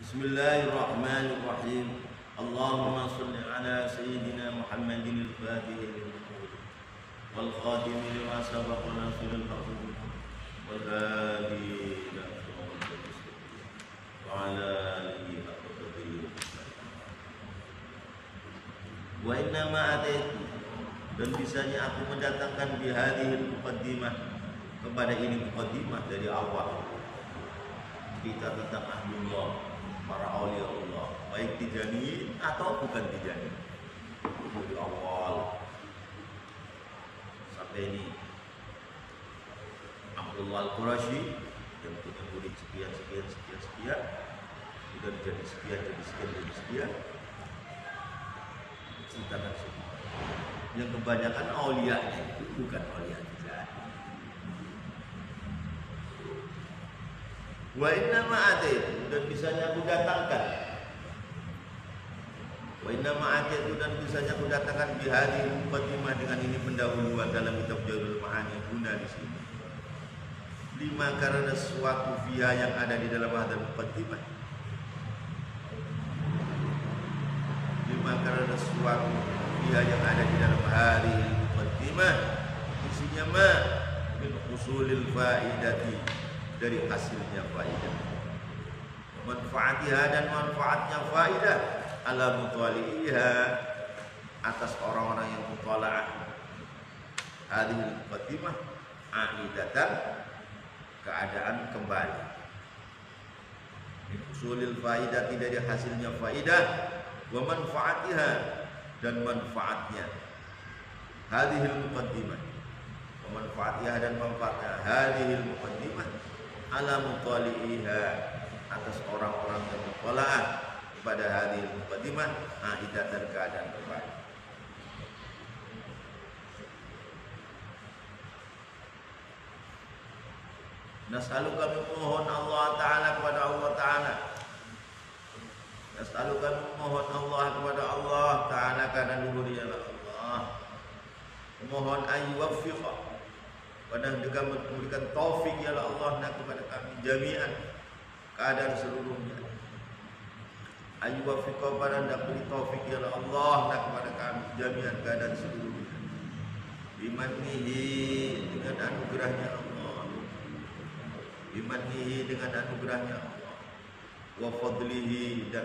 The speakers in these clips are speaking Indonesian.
Bismillahirrahmanirrahim. Allahumma salli ala sayyidina Muhammadin al-Fatih wal khatim lima sabaqa nasirul haqq wal hadi ila siratal mustaqim wa ala alihi haqqa qadrihi wa inna ma ataitu, dan bisanya aku mendatangkan bihadihil muqaddimah, kepada ini muqaddimah dari awal cerita tentang ahlullah, para awliya Allah, baik Tijani atau bukan Tijani, dari awal sampai ini Abdullah Al-Qurashi yang punya murid sekian, sudah jadi sekian, ceritakan semua. Yang kebanyakan awliyanya itu bukan awliya Tijani. Wa inna ma'ataitu, dan bisanya aku datangkan. Wa inna ma'ataitu, dan bisanya aku datangkan bihadil muqaddimah, dengan ini pendahuluan dalam kitab Jawahirul Ma'ani guna di sini. Lima, karena suatu fiha yang ada di dalam hadal muqaddimah. Lima, karena suatu fiha yang ada di dalam hadil muqaddimah, isinya ma min usulil faidati, dari hasilnya faidah, manfaatiha, dan manfaatnya faidah, ala mutali'iha, atas orang-orang yang mutala'ah hadhil muqaddimah, aidatan, keadaan kembali, min usulil faidati, dari hasilnya faidah, wa manfaatiha, dan manfaatnya hadhil muqaddimah, wa manfaatiha, dan manfaatnya hadhil muqaddimah, ala mutali'iha, atas orang-orang yang mutola'ah kepada hadhil muqaddimah, aidatan, keadaan kembali. Nas'aluka, memohon Allah Ta'ala kepada Allah Ta'ala. Nas'aluka, memohon Allah kepada Allah Ta'ala, karena dulunya Allah. Memohon ayyuwaffiqa, pada dengan memberikan taufik ya Allah kepada kami jami'an, keadaan seluruhnya. Ayyuwaffiqa, pada hendak beri taufik ya Allah kepada kami jami'an, keadaan seluruhnya. Bimanihi, dengan anugerahnya Allah. Bimanihi, dengan anugerahnya Allah. Wa fadlihi, dan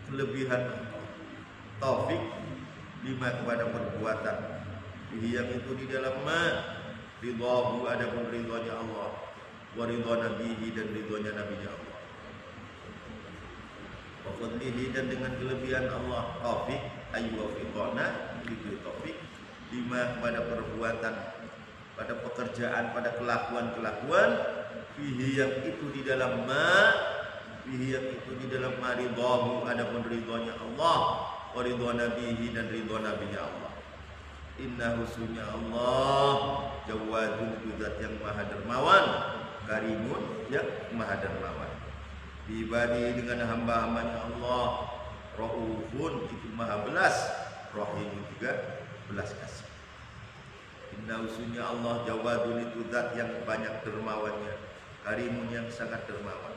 kelebihan Allah. Taufik lima, kepada perbuatan yang itu di dalam ridhahu, adapun ridhonya Allah, wa ridha nabihi, dan ridhonya nabinya Allah, wa fadlihi, dan dengan kelebihan Allah, taufik ayyuwafiqona, diberi taufik lima, kepada perbuatan, pada pekerjaan, pada kelakuan fihi, yang itu di dalam fihi, yang itu di dalam ridhahu, adapun ridhonya Allah, wa ridha nabihi, dan ridha nabinya Allah. Inna husunya Allah jawadun, zat yang maha dermawan, karimun, yang maha dermawan, ibadi, dengan hamba-hambanya Allah, raufun, itu maha belas, rahim, juga belas kasih. Inna husunya Allah jawadun, itu zat yang banyak dermawannya, karimun, yang sangat dermawan,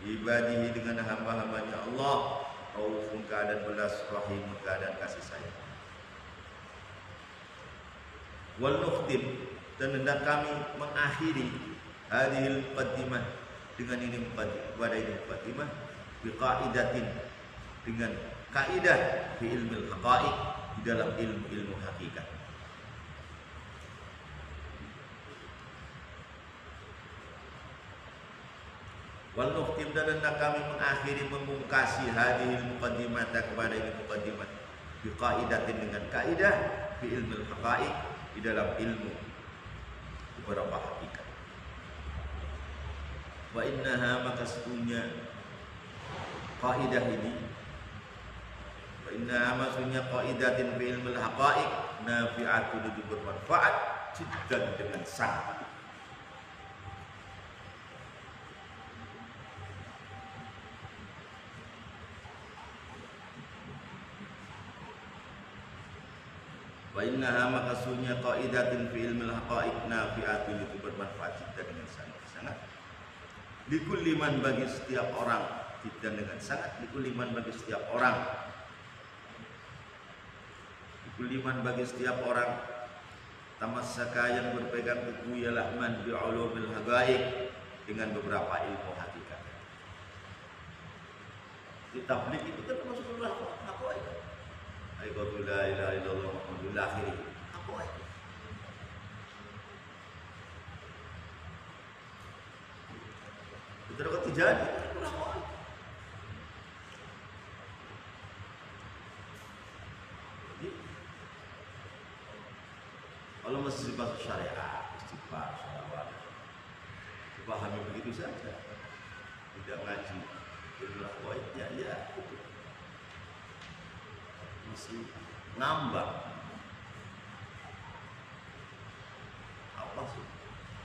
ibadi, dengan hamba-hambanya Allah, raufun, keadaan belas, rahim, keadaan kasih sayang. Wal nukhtim, dan hendak kami mengakhiri hadhil muqaddimah, dengan ini pada ini muqaddimah, biqaidatin, dengan kaidah fi ilmil haqaiq, di dalam ilmu hakikat. Wal nukhtim, dan hendak kami mengakhiri, memungkasi hadhil muqaddimah, kepada ini muqaddimah, biqaidatin, dengan kaidah fi ilmil haqaiq, di dalam ilmu beberapa hakikat. Wa innaha, maka sesungguhnya kaidah ini, wa innaha, maksudnya kaidatin fi ilmil haqaiq, nafi'atun, itu bermanfaat jiddan, dengan sangat. Wa innaha, maka sesungguhnya qaidatin fi ilmil haqaiq, nafi'atun, itu bermanfaat jiddan, dengan sangat. Likulli man, bagi setiap orang, jiddan dengan sangat, dikuliman bagi setiap orang, dikuliman bagi setiap orang, tamassaka yang berpegang teguh ialah man bi ulumil haqaiq, dengan beberapa ilmu hakikat. Di tabligh itu kan termasuk haqaiq. Ayyatu la ilaha illallah Muhammadur akhiri. Haqaiq. Itu kalau terjadi itu haqaiq. Jadi kalau masih bahasa syariat, istighfar, sholawat, dipahami begitu saja, tidak ngaji, itulah poinnya, ya itu masih ngambang. Apa sih?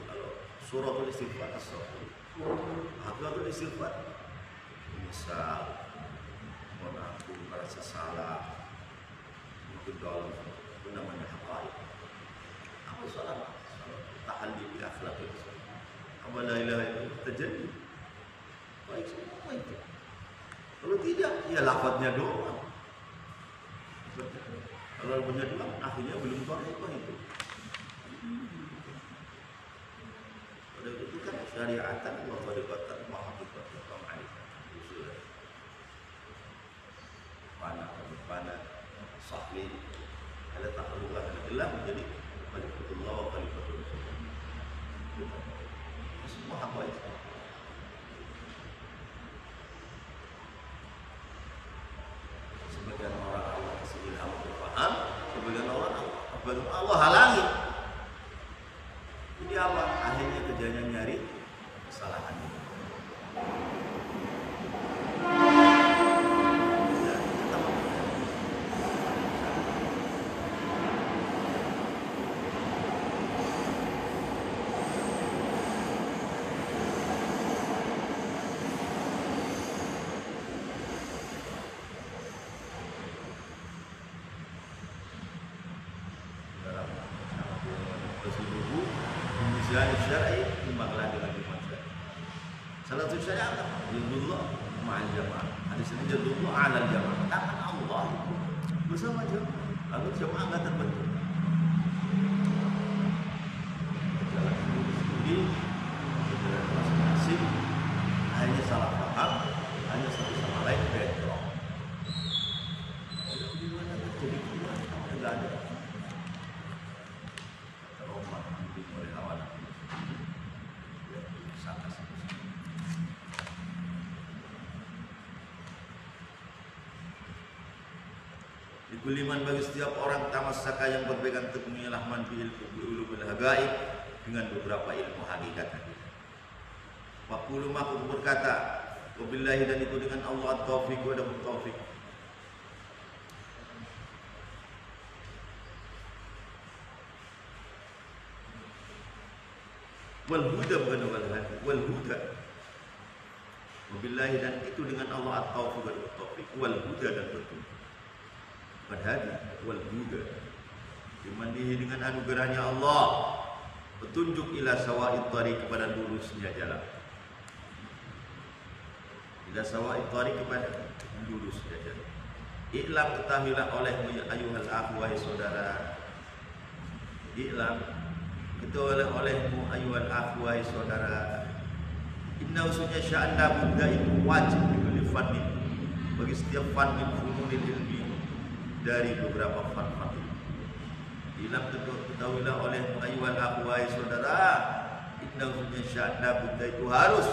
Kalau suratul istighfar, suratul istighfar, misal, mohon aku merasa salah, mungkin dalam itu namanya haqaiq. Apa salah? Tahalli bi akhlaqil Islam. Apa la ilaha illallah terjadi? Baik semua itu. Kalau tidak, ya lafadznya doang. Kalau punya doang, akhirnya belum thaqiqah itu. Pada itu kan syariatan wa tariqatan wa haqiqatan wa ma'rifatan. Usul. Pana sahli ala takhluqah adalah menjadi khalifatullah wa khalifatul rasul. Semua haqaiq. Sebagian orang Allah kasih ilham berpaham, sebagian orang Allah halangi. Jadi apa? Akhirnya kerjanya nyari kesalahan. Syar'i timbanglah dengan iman syar'i. Salah satu syariat yadullah ma'al jamaah. Hadis ini yadullah 'alal jamaah. Tangan Allah itu bersama jamaah. Lalu jamaah enggak terbentuk. Jalan sendiri, jalan masing-masing, hanya salah paham, hanya satu sama lain bentrok. Gimana terjadi kuat? Enggak ada. Teromak oleh hawa nafsu. Dikuliman bagi setiap orang tamassaka yang berpegang teguh ialah man bi ulumil haqaiq, dengan beberapa ilmu hakikat. Waqulu maka berkata, wabillahi, dan itu dengan Allah at-taufiq wa at-taufiq. Wal huda bukan wal hadi, wal huda. Wabillahi, dan itu dengan Allah at-taufiq wa at-taufiq, wal huda, dan petunjuk. Hadi wal huda, dimandihi dengan anugerahnya Allah, petunjuk ila sawa'id thariq, kepada lurusnya jalan. Ila sawa'id thariq, kepada lurusnya jalan. I'lam, ketahuilah olehmu ya ayuhal akhu, wahai saudara. I'lam, ketahuilah olehmu ayuhal akhu, wahai saudara. Inna usunya sya'anda buddha itu wajib dibeli fadli, bagi setiap fadli fununil ilmi, dari beberapa fan-fan itu. Ilam ketahuilah oleh ayuhan aku, wahai saudara, inna usunya sya'na buddha itu harus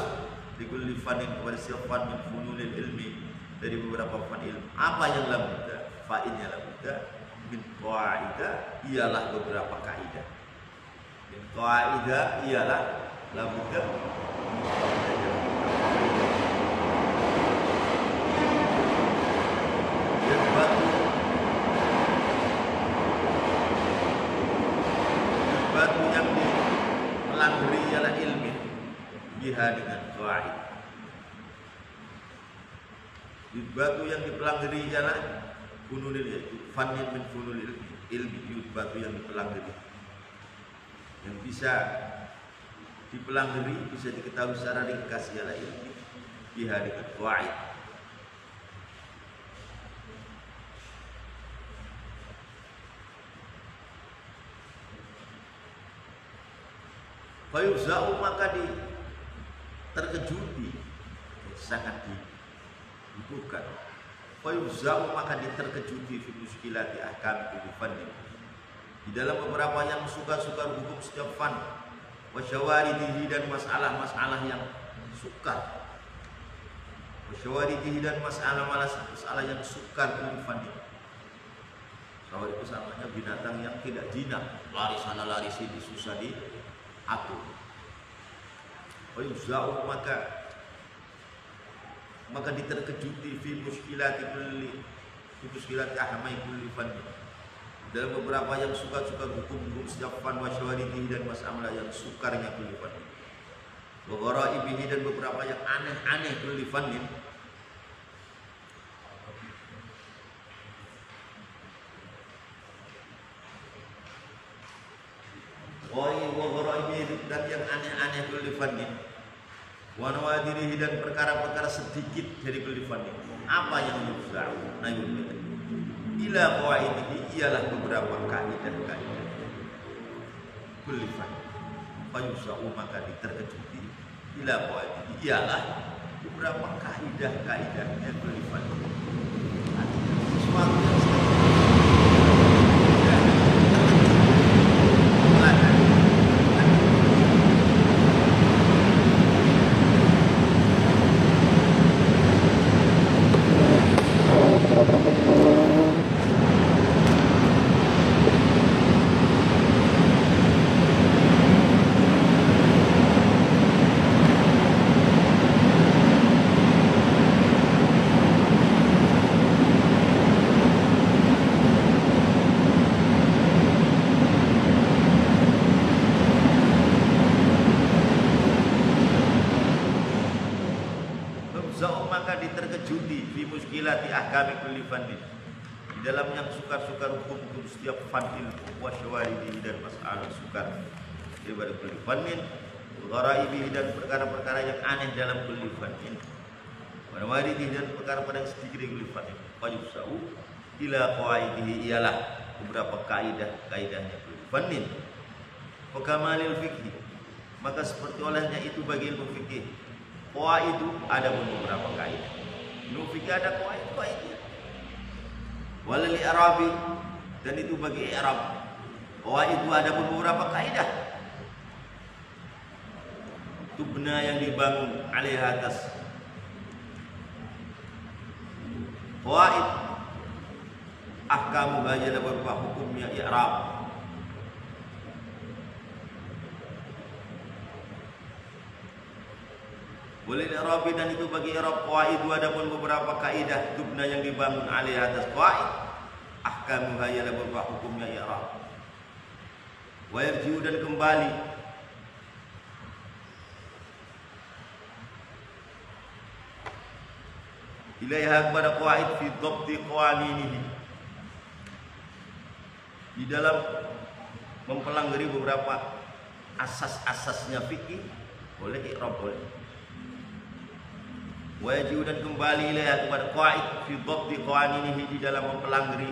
dikulli fanin, kepada setiap fan min fununil ilmi, dari beberapa fan ilmu. Apa yang la buddha? Fa'innya la buddha min qaidah, ialah beberapa kaidah. Min qaidah ialah la buddha. Batu yang dipelangari ialah ilmi, biha, dengan qaid. Batu yang dipelangari ialah fununil, yaitu fanil min fununil ilmi. Batu yang dipelangari, yang bisa dipelangari, bisa diketahui secara ringkas ialah ilmi. biha dengan qawaid. Fayuzau maka terkejuti, sangat dibutuhkan. Fayuzau maka diterkejuti fi muskilati ahkam fanni, di dalam beberapa yang suka-suka hukum setiap fan, wasyawaridihi dan masalah-masalah yang sukar, wasyawaridihi dan masalah-masalah yang sukar fanni. Sawar itu samanya binatang yang tidak jinak, lari sana lari sini susah diatur. Fayuzau maka diterkejuti fi muskilati ahmai kulli fanni, dalam beberapa yang suka-suka hukum setiap fan, wasyawaridihi dan masalah yang sukarnya kulli fanni, wa gharaibihi dan beberapa yang aneh-aneh kulli fanni. Wa gharaibihi dan yang aneh-aneh kulli fanni, wa nawadirihi dan perkara-perkara sedikit dari kulli fanni. Apa yang yuzau? Ila qawaidihi ialah beberapa kaidah-kaidah kulli fanni. Fayuzau maka diterkejuti ila qawaidihi ialah beberapa kaidah-kaidahnya kulli fanni. Sesuatu yang di dalam yang sukar-sukar hukum setiap fanil, wasyawaridihi dan masalah sukar daripada kulli fannin, gharaibihi dan perkara-perkara yang aneh dalam kulli fannin, wa nawaridihi dan perkara-perkara yang sedikit dari kulli fannin. Fayuzau ila qawaidihi ialah beberapa kaidah-kaidahnya kulli fannin. Wa kamalil fikhi maka seperti olehnya itu bagi ilmu fikih. Qawaid itu ada beberapa kaidah. Ilmu fikih ada qawaid-qaidnya. Walal i'rabi dan itu bagi i'rab. Qawaid itu ada beberapa kaidah. Tubna yang dibangun alaihi atas qawaid. Ahkamu ada beberapa hukumnya i'rab. Walal i'rabi dan itu bagi i'rab qawaid ada pun beberapa kaidah tubna yang dibangun alaihi atas qawaid. Ahkamu ada beberapa hukumnya i'rab. Wa yarji'u dan kembali ilaiha kepada qawaid fi dhabti qawaninihi, di dalam mempelajari beberapa asas-asasnya fikih. Boleh i'rab boleh. Wajib dan kembali ilaiha kepada qawaid fi dhabti qawaninihi, di dalam mempelajari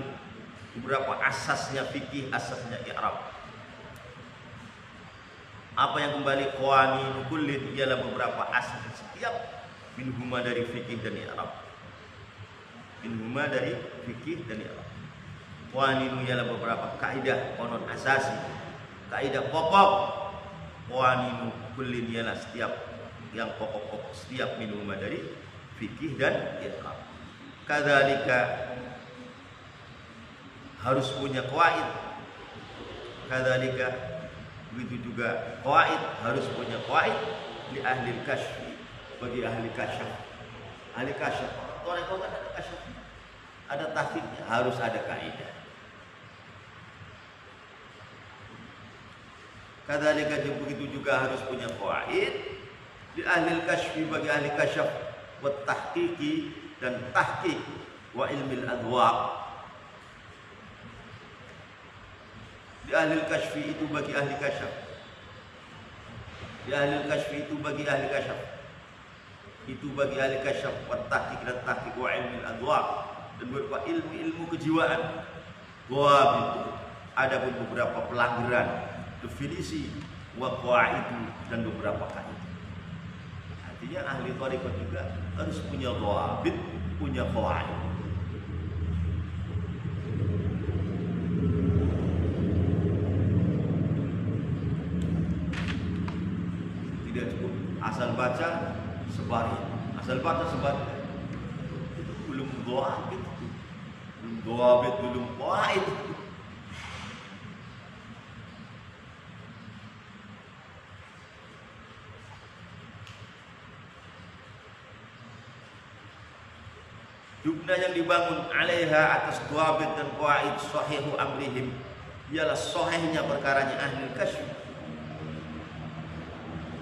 beberapa asasnya fikih, asasnya i'rab. Apa yang kembali qawanin kullin ialah beberapa asas setiap minhuma dari fikih dan i'rab. Minhuma dari fikih dan i'rab. Qawanin ialah beberapa kaidah konon asasi, kaidah pokok. Qawanin kullin ialah setiap yang pokok-pokok setiap minhuma dari fikih dan i'rab. Kadzalika harus punya qawaid. Kadzalika begitu juga qawaid harus punya qawaid li ahli kasyf, bagi ahli kasyf. Ahli kasyf, orang kan ada kasyf, ada tahqiqnya, harus ada kaidah. Kadzalika begitu juga harus punya qawaid li ahli kasyf, bagi ahli kasyf, wa tahqiqi dan tahqiq, wa ilmil adwaq. Di ahli kasyfi itu bagi ahli kasyaf. Di ahli kasyfi itu bagi ahli kasyaf. itu bagi ahli kasyaf wa tahqiq dan tahqiq wa ilmi al-adwaq dan berupa ilmu-ilmu kejiwaan. Itu ada beberapa pelanggaran definisi wa qawaid dan beberapa kaidah. Artinya ahli thariqah juga harus punya dhawabit, punya qawaid. Tidak cukup asal baca sebarin, asal baca sebarin itu belum dhawabit, belum qawaid. Yubna yang dibangun alaiha atas dhawabit dan qawaid sahihu amrihim ialah sahihnya perkaranya ahli kasyf.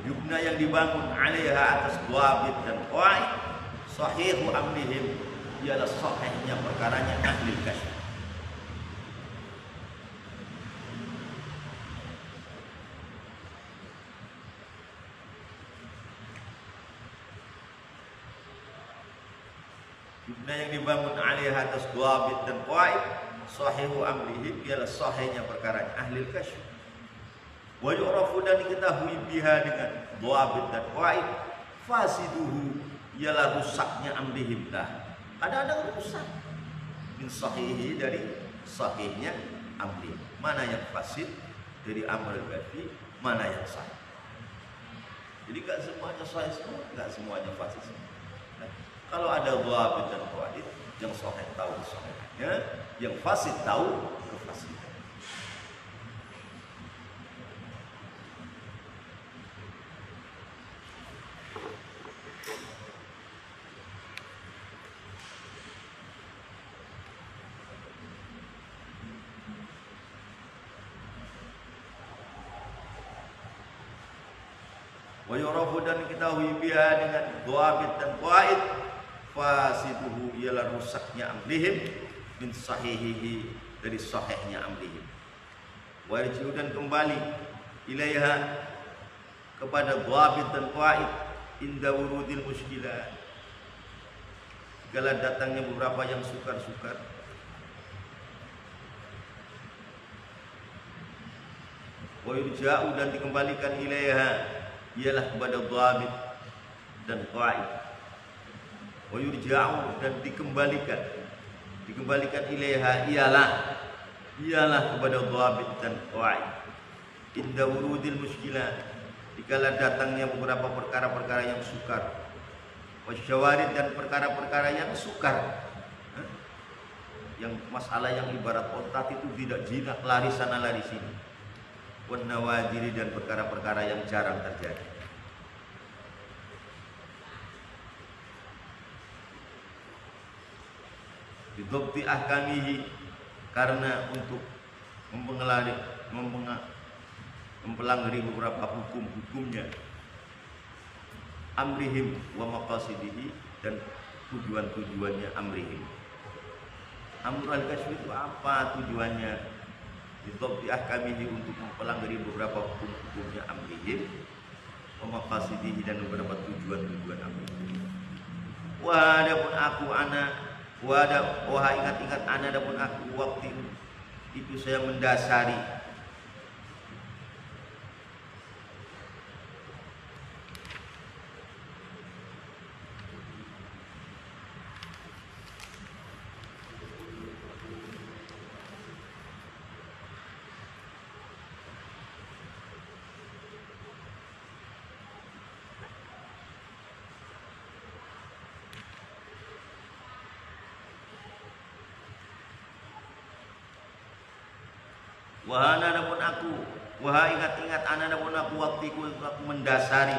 Yubna yang dibangun alaiha atas dhawabit dan qawaid sahihu amrihim ialah sahihnya perkaranya ahli kasyf. Yubna yang dibangun alaiha atas dhawabit dan qawaid sahihu amrihim ialah sahihnya perkaranya ahli kasyf. Wa yu'rafu dan diketahui biha dengan dhawabit dan qawaid fasiduhu ialah rusaknya amrihim dah. Ada rusak min sahihi dari sahihnya amri. Mana yang fasid dari amr al-kafi, mana yang sahih. Jadi enggak semuanya sahih semua, enggak semuanya fasid semua. Nah, kalau ada dhawabit dan qawaid, yang sahih tahu sahihnya, yang fasid tahu kefasidan. Wa yurafu dan diketahui biha dengan dhawabit dan qawaid fasiduhu ialah rusaknya amrihim min sahihihi dari sahihnya amrihim. Wa yarji'u dan kembali ilaiha kepada dhawabit dan qawaid inda wurudil muskilat segala datangnya beberapa yang sukar-sukar. Wa yurja'u dan dikembalikan ilaiha ialah kepada dhawabit dan qawaid. Wa yurja'u dan dikembalikan ilaiha ialah kepada dhawabit dan qawaid inda wurudil muskilat dikala datangnya beberapa perkara-perkara yang sukar, wasyawarid dan perkara-perkara yang sukar, yang masalah yang ibarat otak itu tidak jinak lari sana lari sini, wan nawadiri dan perkara-perkara yang jarang terjadi. Bidhabti ahkamihi karena untuk mempelajari beberapa hukum-hukumnya, amrihim wa maqasidihi dan tujuan-tujuannya amrihim. Amr al-kasyf itu apa tujuannya? Bidhabti ahkamihi untuk mempelajari beberapa hukum-hukumnya amrihim wa maqasidihi dan beberapa tujuan-tujuan amrihim. Wa adapun aku ingat-ingat ana adapun aku waktu itu saya mendasari ingat-ingat ana adapun aku waktu aku mendasari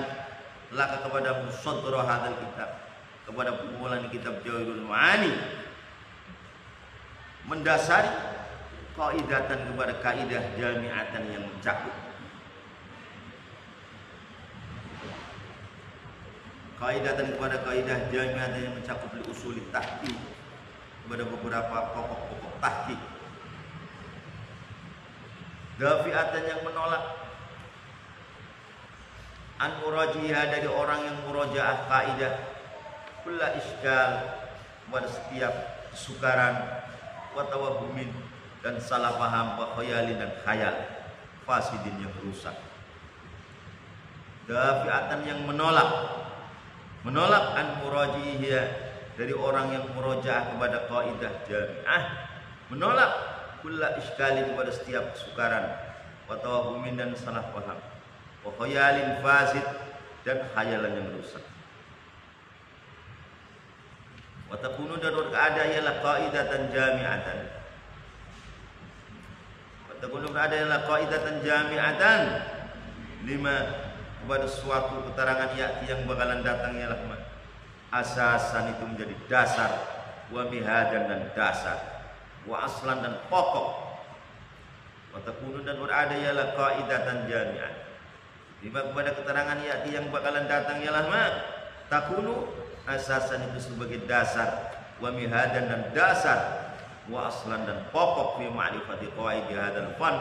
laka kepada musadrah hadzal kitab, kepada permulaan kitab Jawahirul Ma'ani, mendasari kaidatan kepada kaidah jami'atan yang mencakup, kaidatan kepada kaidah jami'atan yang mencakup li usul tahqiq, kepada beberapa pokok-pokok tahqiq, dafi'atan yang menolak an murajiah dari orang yang murajaah kaidah kulla iskal, pada setiap kesukaran, wa tawahumin, dan salah paham, wa khayalin, dan khayal, fasidin, yang rusak, dafi'atan, yang menolak an muraji'ihya, dari orang yang murojaah kepada kaidah jami'ah, menolak kulla iskalin, pada setiap kesukaran, wa tawahumin, dan salah paham, wa khayalin fasid, dan khayalan yang rusak. Wa takunu, dan berada ialah qaidatan jami'atan. Wa takunu, berada ialah qaidatan jami'atan, lima, kepada suatu keterangan ya'ti, yang bakalan datang ialah asasan, itu menjadi dasar, wa mihadan, dan dasar, wa aslan, dan pokok. Wa takunu, dan berada ialah qaidatan jami'atan, lima, kepada keterangan ya'ti, yang bakalan datang ialah takunu, asasan, itu sebagai dasar, wa mihadan, dan dasar, wa aslan, dan pokok, fi ma'rifati qawaidi hadzal fan,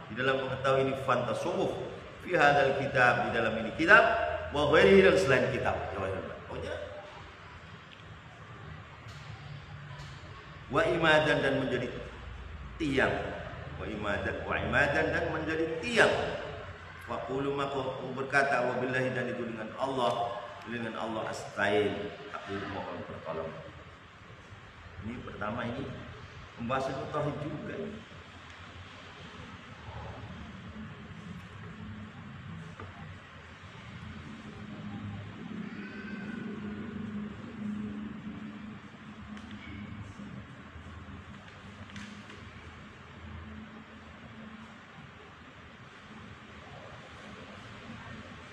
di dalam mengetahui ini fan tasawuf, fi hadzal kitab, di dalam ini kitab, wa ghairihi, dan selain kitab. Wa imadan, dan menjadi tiang, wa imadan, dan menjadi tiang. Wa qulu, maka berkata, wa billahi, dan itu dengan Allah astain, aku mohon pertolongan. Ini pertama, ini pembahasan tauhid juga.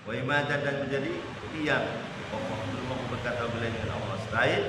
Wa imadan, dan menjadi tiang, pokok. Belum berkata bila dengan Allah astain,